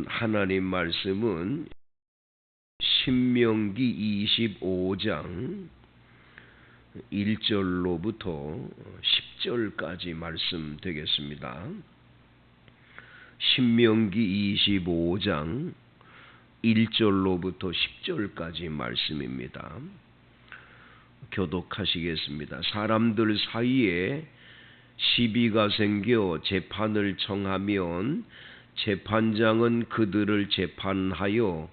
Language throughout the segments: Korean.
하나님 말씀은 신명기 25장 1절로부터 10절까지 말씀 되겠습니다. 신명기 25장 1절로부터 10절까지 말씀입니다. 교독하시겠습니다. 사람들 사이에 시비가 생겨 재판을 청하면 재판장은 그들을 재판하여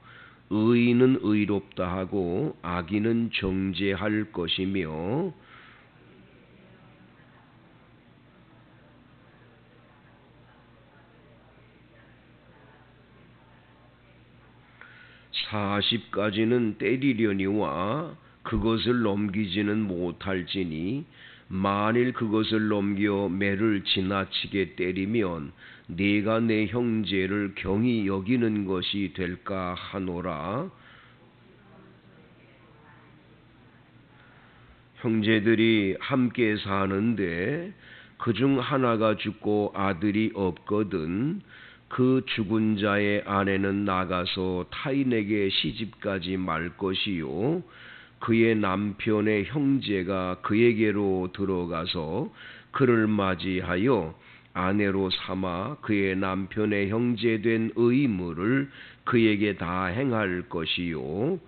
의인은 의롭다 하고 악인은 정죄할 것이며 40까지는 때리려니와 그것을 넘기지는 못할지니 만일 그것을 넘겨 매를 지나치게 때리면 네가 내 형제를 경히 여기는 것이 될까 하노라. 형제들이 함께 사는데 그중 하나가 죽고 아들이 없거든 그 죽은 자의 아내는 나가서 타인에게 시집가지 말 것이요 그의 남편의 형제가 그에게로 들어가서 그를 맞이하여 아내로 삼아 그의 남편의 형제된 의무를 그에게 다 행할 것이요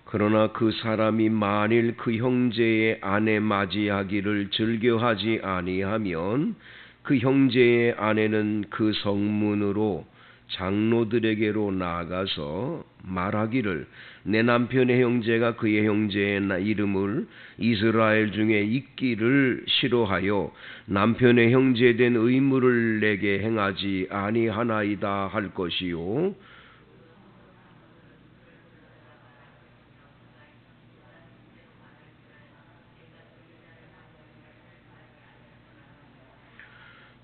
그러나 그 사람이 만일 그 형제의 아내 맞이하기를 즐겨하지 아니하면 그 형제의 아내는 그 성문으로 장로들에게로 나아가서 말하기를 내 남편의 형제가 그의 형제의 이름을 이스라엘 중에 잊기를 싫어하여 남편의 형제된 의무를 내게 행하지 아니하나이다 할 것이요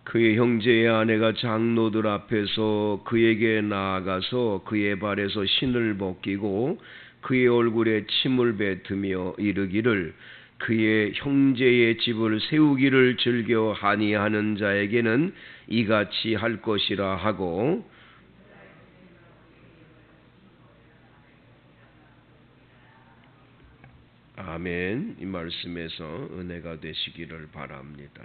그의 형제의 아내가 장로들 앞에서 그에게 나아가서 그의 발에서 신을 벗기고 그의 얼굴에 침을 뱉으며 이르기를 그의 형제의 집을 세우기를 즐겨 하니하는 자에게는 이같이 할 것이라 하고 아멘. 이 말씀에서 은혜가 되시기를 바랍니다.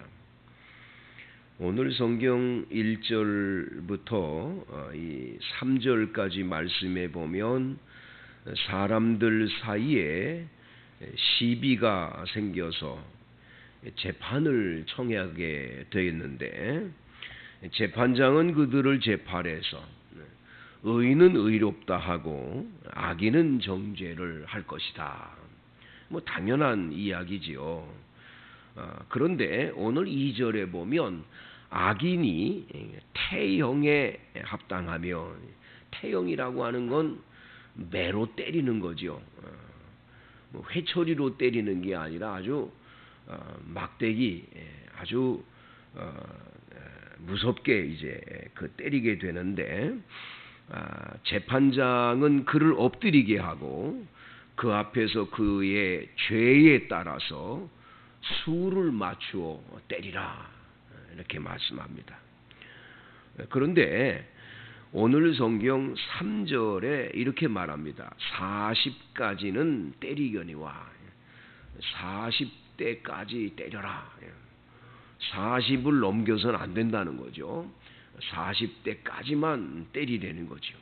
오늘 성경 1절부터 이 3절까지 말씀해 보면 사람들 사이에 시비가 생겨서 재판을 청하게 되었는데 재판장은 그들을 재판해서 의인은 의롭다 하고 악인은 정죄를 할 것이다. 뭐 당연한 이야기지요. 그런데 오늘 2절에 보면 악인이 태형에 합당하며 태형이라고 하는 건 매로 때리는 거죠. 회초리로 때리는 게 아니라 아주 막대기 아주 무섭게 이제 그 때리게 되는데 재판장은 그를 엎드리게 하고 그 앞에서 그의 죄에 따라서 수를 맞추어 때리라 이렇게 말씀합니다. 그런데 오늘 성경 3절에 이렇게 말합니다. 40까지는 때리거니와 40대까지 때려라. 40을 넘겨서는 안 된다는 거죠. 40대까지만 때리라는 거죠.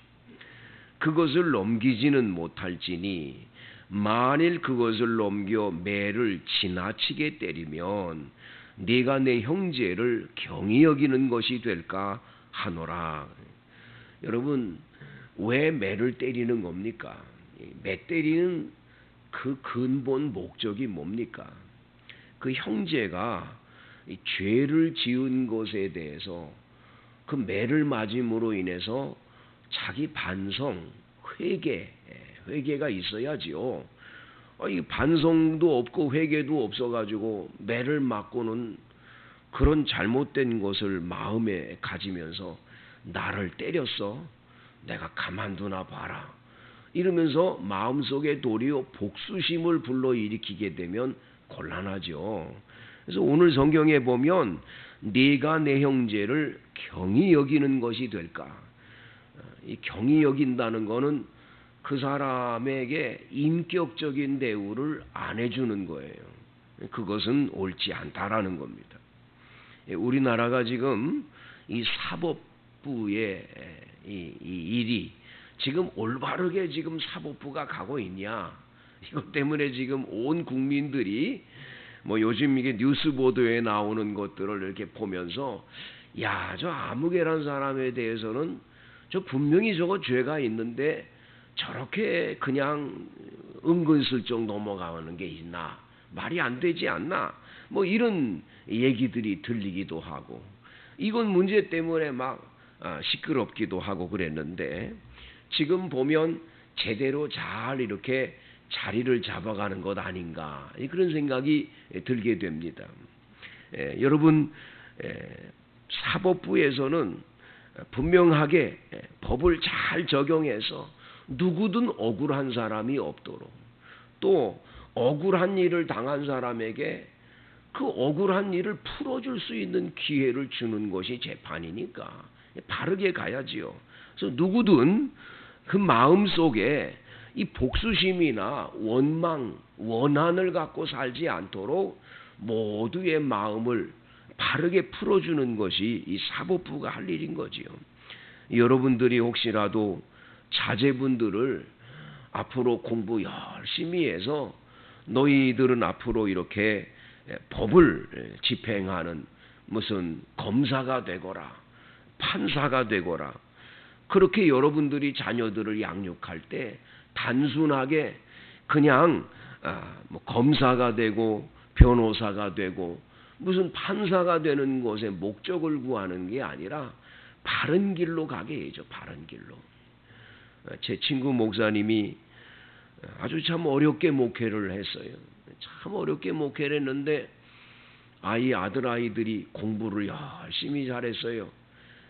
그것을 넘기지는 못할지니 만일 그것을 넘겨 매를 지나치게 때리면 네가 내 형제를 경히 여기는 것이 될까 하노라. 여러분 왜 매를 때리는 겁니까? 매 때리는 그 근본 목적이 뭡니까? 그 형제가 죄를 지은 것에 대해서 그 매를 맞음으로 인해서 자기 반성, 회개가 있어야지요. 이 반성도 없고 회개도 없어가지고 매를 맞고는 그런 잘못된 것을 마음에 가지면서 나를 때렸어. 내가 가만두나 봐라. 이러면서 마음속에 도리어 복수심을 불러일으키게 되면 곤란하죠. 그래서 오늘 성경에 보면 네가 내 형제를 경히 여기는 것이 될까? 이 경히 여긴다는 것은 그 사람에게 인격적인 대우를 안 해주는 거예요. 그것은 옳지 않다라는 겁니다. 우리나라가 지금 이 사법부의 이 일이 지금 올바르게 지금 사법부가 가고 있냐? 이것 때문에 지금 온 국민들이 뭐 요즘 이게 뉴스 보도에 나오는 것들을 이렇게 보면서 야, 저 아무개란 사람에 대해서는 저 분명히 저거 죄가 있는데 저렇게 그냥 은근슬쩍 넘어가는 게 있나? 말이 안 되지 않나? 뭐 이런 얘기들이 들리기도 하고 이건 문제 때문에 막 시끄럽기도 하고 그랬는데 지금 보면 제대로 잘 이렇게 자리를 잡아가는 것 아닌가 그런 생각이 들게 됩니다. 여러분 사법부에서는 분명하게 법을 잘 적용해서 누구든 억울한 사람이 없도록 또 억울한 일을 당한 사람에게 그 억울한 일을 풀어줄 수 있는 기회를 주는 것이 재판이니까 바르게 가야지요. 그래서 누구든 그 마음속에 이 복수심이나 원망, 원한을 갖고 살지 않도록 모두의 마음을 바르게 풀어주는 것이 이 사법부가 할 일인 거지요. 여러분들이 혹시라도 자제분들을 앞으로 공부 열심히 해서 너희들은 앞으로 이렇게 법을 집행하는 무슨 검사가 되거라, 판사가 되거라. 그렇게 여러분들이 자녀들을 양육할 때 단순하게 그냥 뭐 검사가 되고 변호사가 되고 무슨 판사가 되는 것에 목적을 구하는 게 아니라 바른 길로 가게 해야죠. 바른 길로. 제 친구 목사님이 아주 참 어렵게 목회를 했어요. 참 어렵게 목회를 했는데 아들 아이들이 공부를 열심히 잘했어요.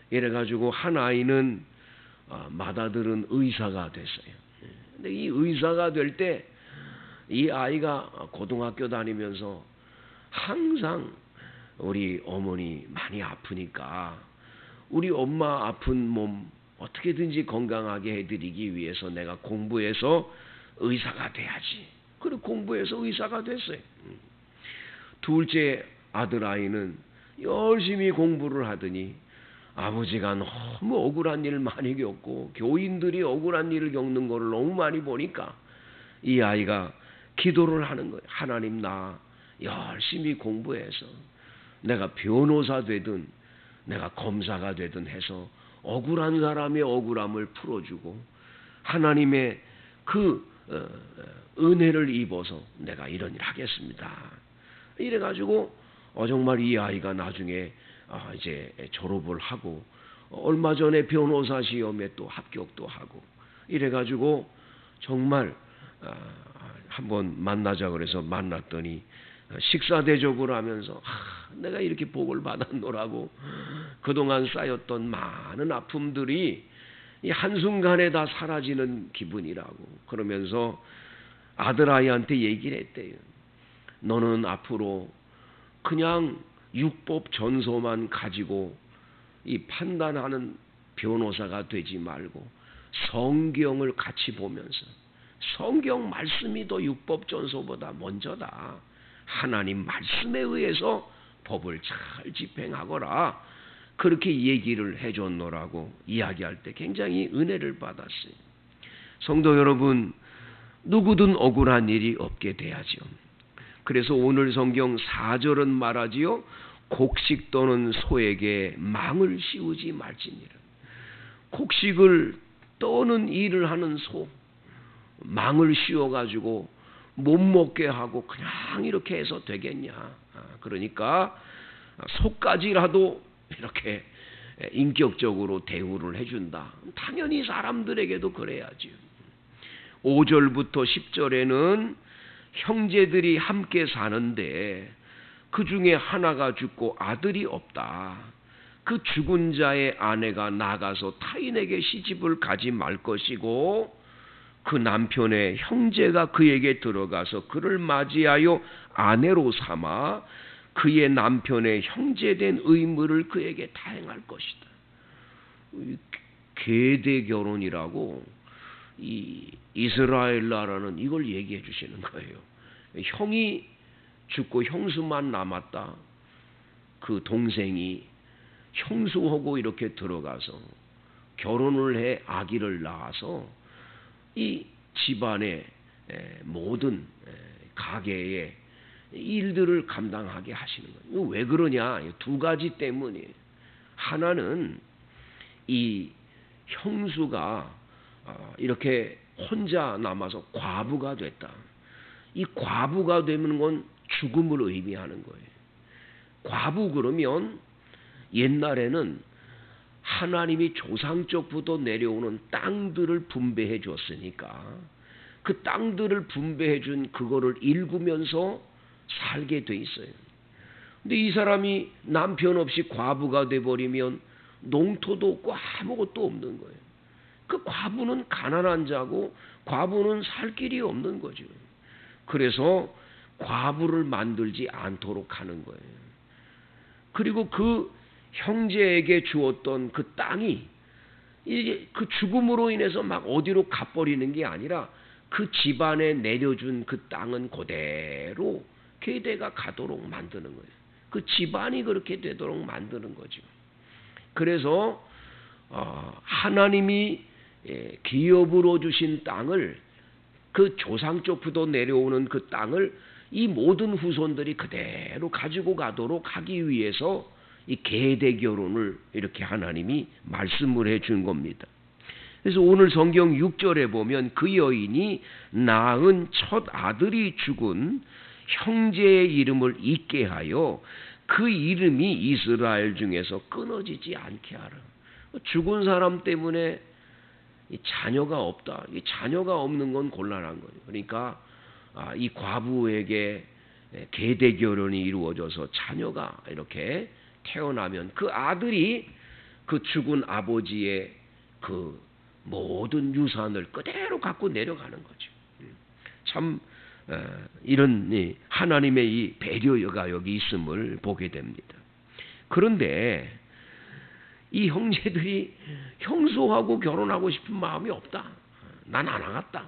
이래가지고 한 아이는 맏아들은 의사가 됐어요. 근데 이 의사가 될 때 이 아이가 고등학교 다니면서 항상 우리 어머니 많이 아프니까 우리 엄마 아픈 몸 어떻게든지 건강하게 해드리기 위해서 내가 공부해서 의사가 돼야지. 그리고 공부해서 의사가 됐어요. 둘째 아들 아이는 열심히 공부를 하더니 아버지가 너무 억울한 일을 많이 겪고 교인들이 억울한 일을 겪는 것을 너무 많이 보니까 이 아이가 기도를 하는 거예요. 하나님 나 열심히 공부해서 내가 변호사 되든 내가 검사가 되든 해서 억울한 사람의 억울함을 풀어주고 하나님의 그 은혜를 입어서 내가 이런 일 하겠습니다. 이래가지고 정말 이 아이가 나중에 이제 졸업을 하고 얼마 전에 변호사 시험에 또 합격도 하고 이래가지고 정말 한번 만나자 그래서 만났더니 식사 대접을 하면서 내가 이렇게 복을 받았노라고 그동안 쌓였던 많은 아픔들이 이 한순간에 다 사라지는 기분이라고 그러면서 아들아이한테 얘기를 했대요. 너는 앞으로 그냥 율법 전서만 가지고 이 판단하는 변호사가 되지 말고 성경을 같이 보면서 성경 말씀이 더 율법 전서보다 먼저다. 하나님 말씀에 의해서 법을 잘 집행하거라. 그렇게 얘기를 해줬노라고 이야기할 때 굉장히 은혜를 받았어요. 성도 여러분, 누구든 억울한 일이 없게 돼야죠. 그래서 오늘 성경 4절은 말하지요. 곡식 떠는 소에게 망을 씌우지 말지니라. 곡식을 떠는 일을 하는 소, 망을 씌워가지고 못 먹게 하고 그냥 이렇게 해서 되겠냐. 그러니까 소까지라도 이렇게 인격적으로 대우를 해준다. 당연히 사람들에게도 그래야지. 5절부터 10절에는 형제들이 함께 사는데 그 중에 하나가 죽고 아들이 없다. 그 죽은 자의 아내가 나가서 타인에게 시집을 가지 말 것이고 그 남편의 형제가 그에게 들어가서 그를 맞이하여 아내로 삼아 그의 남편의 형제된 의무를 그에게 다행할 것이다. 계대 결혼이라고 이 이스라엘 나라는 이걸 얘기해 주시는 거예요. 형이 죽고 형수만 남았다. 그 동생이 형수하고 이렇게 들어가서 결혼을 해 아기를 낳아서 이 집안의 모든 가계의 일들을 감당하게 하시는 거예요. 왜 그러냐? 두 가지 때문이에요. 하나는 이 형수가 이렇게 혼자 남아서 과부가 됐다. 이 과부가 되는 건 죽음을 의미하는 거예요. 과부 그러면 옛날에는 하나님이 조상적부터 내려오는 땅들을 분배해 줬으니까 그 땅들을 분배해 준 그거를 일구면서 살게 돼 있어요. 근데 이 사람이 남편 없이 과부가 돼 버리면 농토도 없고 아무것도 없는 거예요. 그 과부는 가난한 자고 과부는 살 길이 없는 거죠. 그래서 과부를 만들지 않도록 하는 거예요. 그리고 그 형제에게 주었던 그 땅이 이제 그 죽음으로 인해서 막 어디로 가버리는 게 아니라 그 집안에 내려준 그 땅은 그대로 계대가 가도록 만드는 거예요. 그 집안이 그렇게 되도록 만드는 거죠. 그래서 하나님이 기업으로 주신 땅을 그 조상 쪽부터 내려오는 그 땅을 이 모든 후손들이 그대로 가지고 가도록 하기 위해서 이 계대 결혼을 이렇게 하나님이 말씀을 해준 겁니다. 그래서 오늘 성경 6절에 보면 그 여인이 낳은 첫 아들이 죽은 형제의 이름을 잊게 하여 그 이름이 이스라엘 중에서 끊어지지 않게 하라. 죽은 사람 때문에 자녀가 없다. 자녀가 없는 건 곤란한 거예요. 그러니까 이 과부에게 계대 결혼이 이루어져서 자녀가 이렇게 태어나면 그 아들이 그 죽은 아버지의 그 모든 유산을 그대로 갖고 내려가는 거죠. 참 이런 하나님의 이 배려가 여기 있음을 보게 됩니다. 그런데 이 형제들이 형수하고 결혼하고 싶은 마음이 없다. 난 안 하겠다.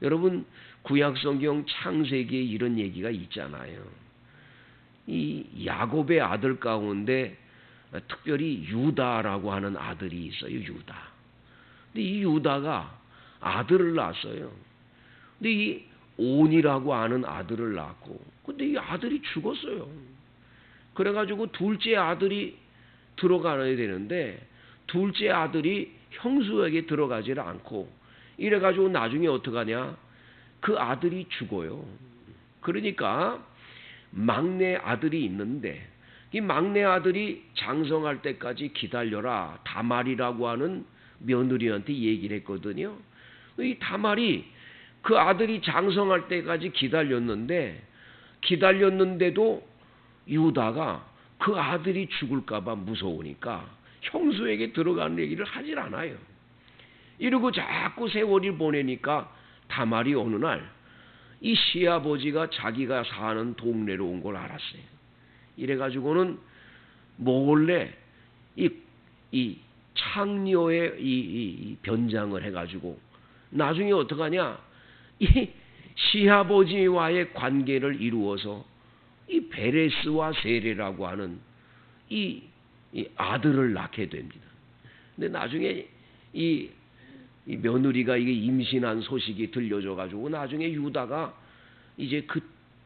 여러분 구약성경 창세기에 이런 얘기가 있잖아요. 이 야곱의 아들 가운데 특별히 유다라고 하는 아들이 있어요. 유다. 근데 이 유다가 아들을 낳았어요. 근데 이 온이라고 하는 아들을 낳고, 근데 이 아들이 죽었어요. 그래가지고 둘째 아들이 들어가야 되는데 둘째 아들이 형수에게 들어가지를 않고 이래가지고 나중에 어떡하냐? 그 아들이 죽어요. 그러니까 막내 아들이 있는데 이 막내 아들이 장성할 때까지 기다려라. 다말이라고 하는 며느리한테 얘기를 했거든요. 이 다말이 그 아들이 장성할 때까지 기다렸는데도 유다가 그 아들이 죽을까봐 무서우니까 형수에게 들어가는 얘기를 하질 않아요. 이러고 자꾸 세월이 보내니까 다말이 어느 날 이 시아버지가 자기가 사는 동네로 온 걸 알았어요. 이래가지고는 몰래 이 창녀의 이 변장을 해가지고 나중에 어떡하냐? 이 시아버지와의 관계를 이루어서 이 베레스와 세레라고 하는 이 아들을 낳게 됩니다. 근데 나중에 이 며느리가 이게 임신한 소식이 들려져 가지고 나중에 유다가 이제 그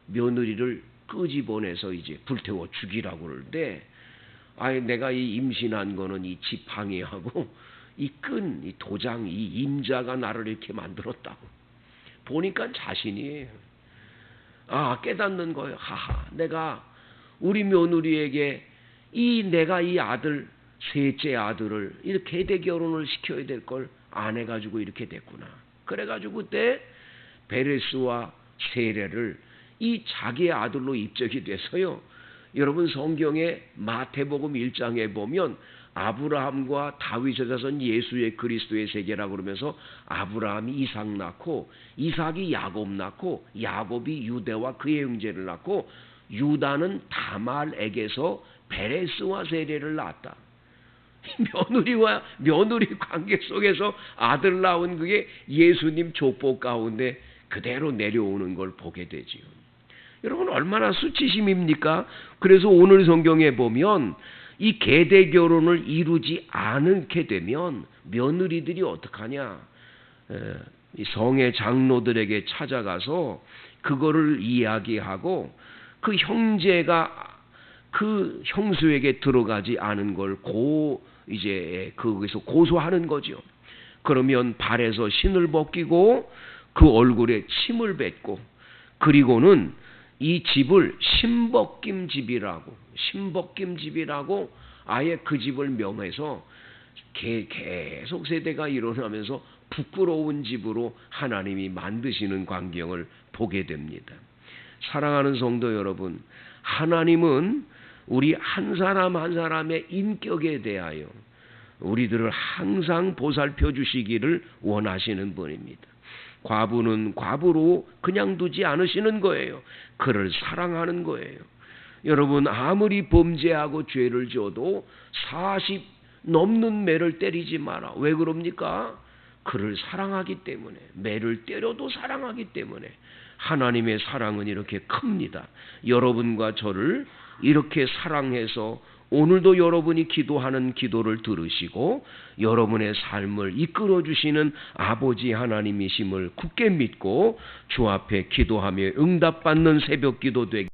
며느리를 끄집어내서 이제 불태워 죽이라고 그러는데 내가 이 임신한 거는 이 지팡이하고 이 도장, 이 임자가 나를 이렇게 만들었다고. 보니까 자신이에요. 깨닫는 거예요. 내가 우리 며느리에게 내가 이 아들, 셋째 아들을 이렇게 계대 결혼을 시켜야 될 걸 안 해가지고 이렇게 됐구나. 그래가지고 그때 베레스와 세레를 이 자기의 아들로 입적이 돼서요. 여러분 성경에 마태복음 1장에 보면 아브라함과 다윗에 자선 예수의 그리스도의 세계라고 그러면서 아브라함이 이삭 낳고 이삭이 야곱 낳고 야곱이 유대와 그의 형제를 낳고 유다는 다말에게서 베레스와 세례를 낳았다. 며느리와 며느리 관계 속에서 아들 낳은 그게 예수님 족보 가운데 그대로 내려오는 걸 보게 되지요. 여러분 얼마나 수치심입니까? 그래서 오늘 성경에 보면 이 계대 결혼을 이루지 않게 되면 며느리들이 어떡하냐? 이 성의 장로들에게 찾아가서 그거를 이야기하고 그 형제가 그 형수에게 들어가지 않은 걸 이제 거기서 고소하는 거죠. 그러면 발에서 신을 벗기고 그 얼굴에 침을 뱉고 그리고는 이 집을 신벗김 집이라고 아예 그 집을 명해서 계속 세대가 일어나면서 부끄러운 집으로 하나님이 만드시는 광경을 보게 됩니다. 사랑하는 성도 여러분, 하나님은 우리 한 사람 한 사람의 인격에 대하여 우리들을 항상 보살펴 주시기를 원하시는 분입니다. 과부는 과부로 그냥 두지 않으시는 거예요. 그를 사랑하는 거예요. 여러분 아무리 범죄하고 죄를 지어도 40 넘는 매를 때리지 마라. 왜 그럽니까? 그를 사랑하기 때문에. 매를 때려도 사랑하기 때문에. 하나님의 사랑은 이렇게 큽니다. 여러분과 저를 이렇게 사랑해서 오늘도 여러분이 기도하는 기도를 들으시고 여러분의 삶을 이끌어 주시는 아버지 하나님이심을 굳게 믿고 주 앞에 기도하며 응답받는 새벽 기도 되게